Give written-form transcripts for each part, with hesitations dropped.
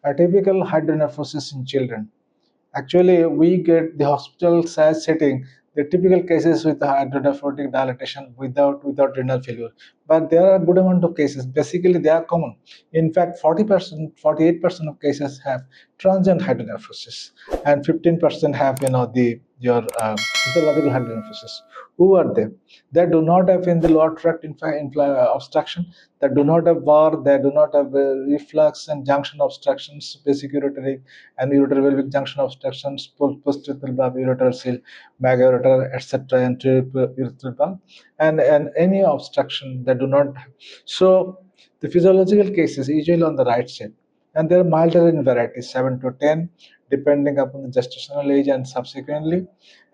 Atypical hydronephrosis in children. Actually, we get the hospital size setting the typical cases with hydronephrotic dilatation without renal failure. But there are a good amount of cases. Basically, they are common. In fact, 40%, 48% of cases have transient hydronephrosis, and 15% have your physiological hydronephrosis. Who are they? They do not have in the lower tract obstruction. They do not have VAR. They do not have reflux and junction obstructions, basic ureteric and ureter-pelvic junction obstructions, post-urethral valve, ureter seal, megarureter, etc., and urethral valve, and any obstruction that do not have. So the physiological cases usually on the right side, and they are milder in variety, 7 to 10, depending upon the gestational age and subsequently,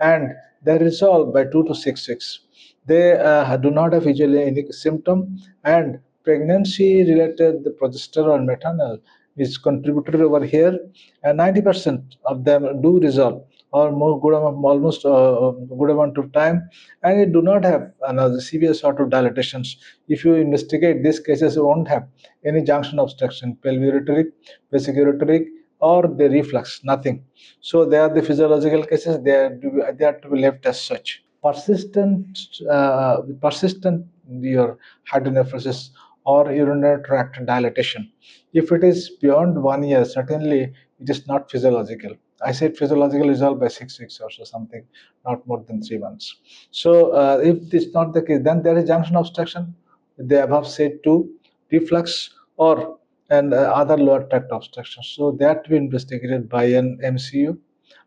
and they resolve by 2 to 6 weeks. They do not have usually any symptom, and pregnancy-related the progesterone maternal is contributed over here, and 90% of them do resolve or more good amount, almost good amount of time, and it do not have another severe sort of dilatations. If you investigate these cases, you won't have any junction obstruction, pelviureteric, basic ureteric, or the reflux, nothing. So they are the physiological cases. They are to be left as such. Persistent your hydronephrosis or urinary tract dilatation. If it is beyond 1 year, certainly it is not physiological. I said physiological result by 6 weeks or so, something, not more than 3 months. So if this is not the case, then there is junction obstruction, the above said two, reflux, or and other lower tract obstructions. So that to be investigated by an MCU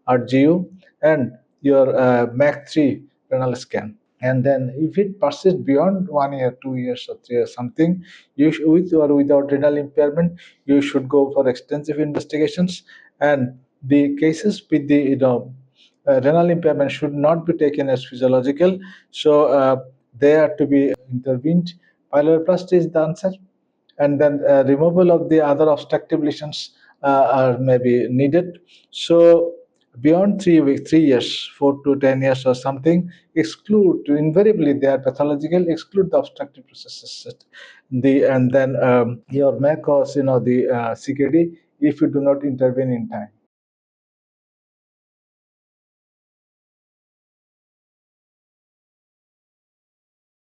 or GU and your MAC3 renal scan. And then if it persists beyond 1 year, 2 years, or 3 years, something, with or without renal impairment, you should go for extensive investigations. And the cases with the renal impairment should not be taken as physiological. So they are to be intervened. Pyeloplasty is the answer, and then removal of the other obstructive lesions are maybe needed. So beyond 3 weeks, 3 years, 4 to 10 years or something, exclude invariably they are pathological. Exclude the obstructive processes. And then your may cause the CKD if you do not intervene in time.